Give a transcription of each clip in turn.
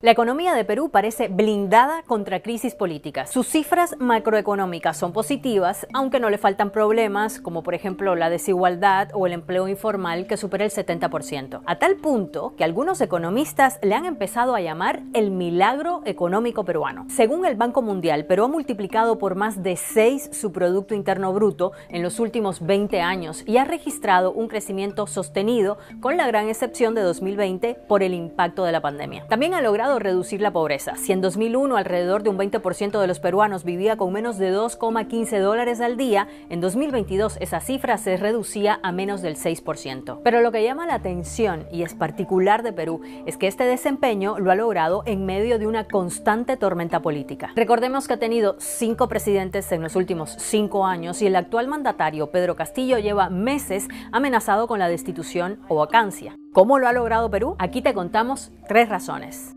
La economía de Perú parece blindada contra crisis políticas. Sus cifras macroeconómicas son positivas, aunque no le faltan problemas, como por ejemplo la desigualdad o el empleo informal que supera el 70%. A tal punto que algunos economistas le han empezado a llamar el milagro económico peruano. Según el Banco Mundial, Perú ha multiplicado por más de 6 su Producto Interno Bruto en los últimos 20 años y ha registrado un crecimiento sostenido, con la gran excepción de 2020 por el impacto de la pandemia. También ha logrado reducir la pobreza. Si en 2001 alrededor de un 20% de los peruanos vivía con menos de $2,15 al día, en 2022 esa cifra se reducía a menos del 6%. Pero lo que llama la atención, y es particular de Perú, es que este desempeño lo ha logrado en medio de una constante tormenta política. Recordemos que ha tenido 5 presidentes en los últimos 5 años y el actual mandatario, Pedro Castillo, lleva meses amenazado con la destitución o vacancia. ¿Cómo lo ha logrado Perú? Aquí te contamos 3 razones.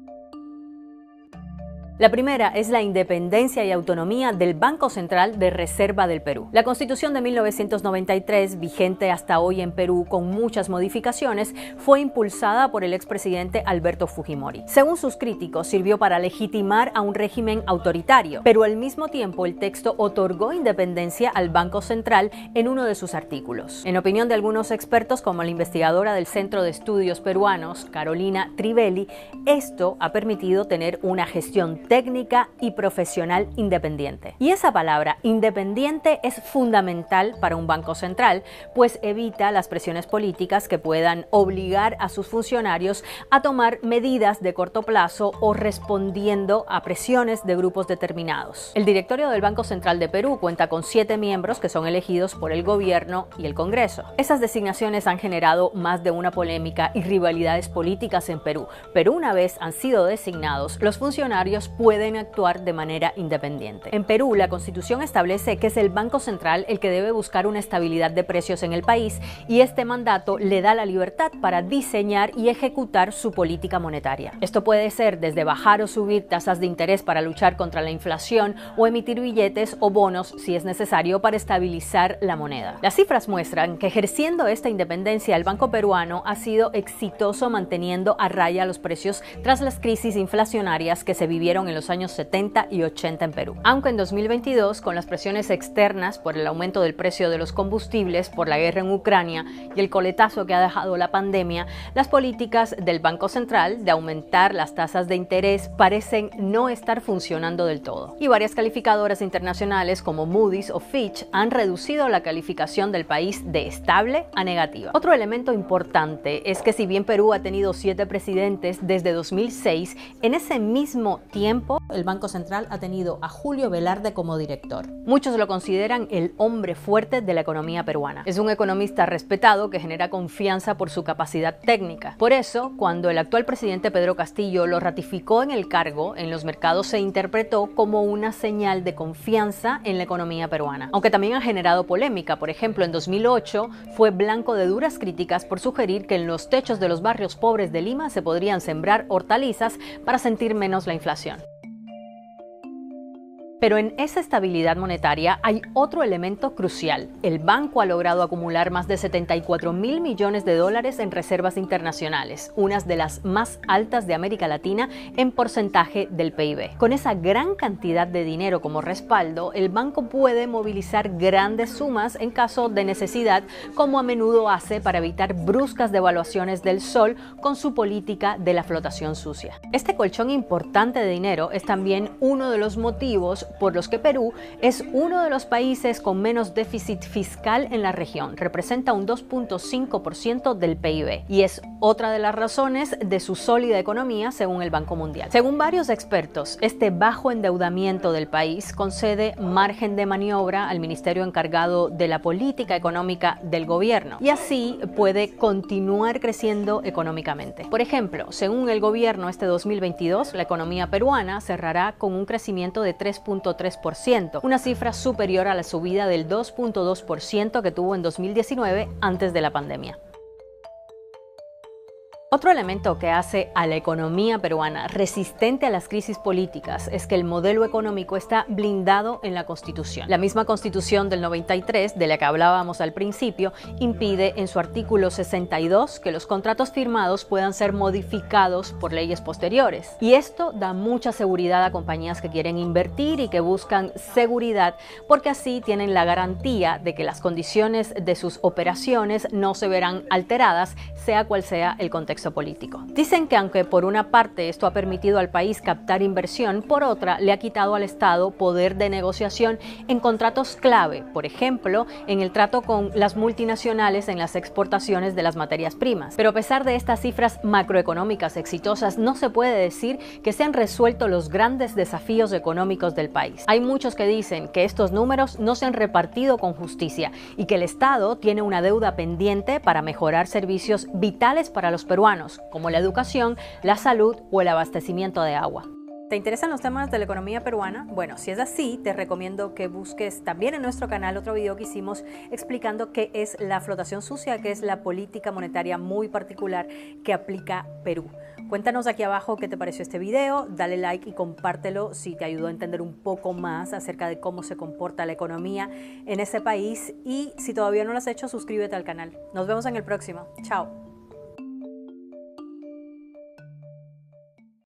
La primera es la independencia y autonomía del Banco Central de Reserva del Perú. La Constitución de 1993, vigente hasta hoy en Perú con muchas modificaciones, fue impulsada por el expresidente Alberto Fujimori. Según sus críticos, sirvió para legitimar a un régimen autoritario, pero al mismo tiempo el texto otorgó independencia al Banco Central en uno de sus artículos. En opinión de algunos expertos, como la investigadora del Centro de Estudios Peruanos, Carolina Trivelli, esto ha permitido tener una gestión técnica y profesional independiente. Y esa palabra, independiente, es fundamental para un banco central, pues evita las presiones políticas que puedan obligar a sus funcionarios a tomar medidas de corto plazo o respondiendo a presiones de grupos determinados. El directorio del Banco Central de Perú cuenta con 7 miembros que son elegidos por el gobierno y el Congreso. Esas designaciones han generado más de una polémica y rivalidades políticas en Perú, pero una vez han sido designados, los funcionarios pueden actuar de manera independiente. En Perú, la Constitución establece que es el Banco Central el que debe buscar una estabilidad de precios en el país, y este mandato le da la libertad para diseñar y ejecutar su política monetaria. Esto puede ser desde bajar o subir tasas de interés para luchar contra la inflación o emitir billetes o bonos si es necesario para estabilizar la moneda. Las cifras muestran que ejerciendo esta independencia, el Banco peruano ha sido exitoso manteniendo a raya los precios tras las crisis inflacionarias que se vivieron en los años 70 y 80 en Perú. Aunque en 2022, con las presiones externas por el aumento del precio de los combustibles, por la guerra en Ucrania y el coletazo que ha dejado la pandemia, las políticas del Banco Central de aumentar las tasas de interés parecen no estar funcionando del todo. Y varias calificadoras internacionales como Moody's o Fitch han reducido la calificación del país de estable a negativa. Otro elemento importante es que si bien Perú ha tenido 7 presidentes desde 2006, en ese mismo tiempo el Banco Central ha tenido a Julio Velarde como director. Muchos lo consideran el hombre fuerte de la economía peruana. Es un economista respetado que genera confianza por su capacidad técnica. Por eso, cuando el actual presidente Pedro Castillo lo ratificó en el cargo, en los mercados se interpretó como una señal de confianza en la economía peruana. Aunque también ha generado polémica. Por ejemplo, en 2008 fue blanco de duras críticas por sugerir que en los techos de los barrios pobres de Lima se podrían sembrar hortalizas para sentir menos la inflación. Pero en esa estabilidad monetaria hay otro elemento crucial. El banco ha logrado acumular más de $74.000 millones en reservas internacionales, unas de las más altas de América Latina en porcentaje del PIB. Con esa gran cantidad de dinero como respaldo, el banco puede movilizar grandes sumas en caso de necesidad, como a menudo hace para evitar bruscas devaluaciones del sol con su política de la flotación sucia. Este colchón importante de dinero es también uno de los motivos por los que Perú es uno de los países con menos déficit fiscal en la región. Representa un 2.5% del PIB y es otra de las razones de su sólida economía según el Banco Mundial. Según varios expertos, este bajo endeudamiento del país concede margen de maniobra al ministerio encargado de la política económica del gobierno y así puede continuar creciendo económicamente. Por ejemplo, según el gobierno, este 2022 la economía peruana cerrará con un crecimiento de 3.3%, una cifra superior a la subida del 2.2% que tuvo en 2019 antes de la pandemia. Otro elemento que hace a la economía peruana resistente a las crisis políticas es que el modelo económico está blindado en la Constitución. La misma Constitución del 93, de la que hablábamos al principio, impide en su artículo 62 que los contratos firmados puedan ser modificados por leyes posteriores. Y esto da mucha seguridad a compañías que quieren invertir y que buscan seguridad, porque así tienen la garantía de que las condiciones de sus operaciones no se verán alteradas, sea cual sea el contexto político. Dicen que aunque por una parte esto ha permitido al país captar inversión, por otra le ha quitado al Estado poder de negociación en contratos clave, por ejemplo, en el trato con las multinacionales en las exportaciones de las materias primas. Pero a pesar de estas cifras macroeconómicas exitosas, no se puede decir que se han resuelto los grandes desafíos económicos del país. Hay muchos que dicen que estos números no se han repartido con justicia y que el Estado tiene una deuda pendiente para mejorar servicios vitales para los peruanos, como la educación, la salud o el abastecimiento de agua. ¿Te interesan los temas de la economía peruana? Bueno, si es así, te recomiendo que busques también en nuestro canal otro video que hicimos explicando qué es la flotación sucia, que es la política monetaria muy particular que aplica Perú. Cuéntanos aquí abajo qué te pareció este video, dale like y compártelo si te ayudó a entender un poco más acerca de cómo se comporta la economía en ese país, y si todavía no lo has hecho, suscríbete al canal. Nos vemos en el próximo. Chao.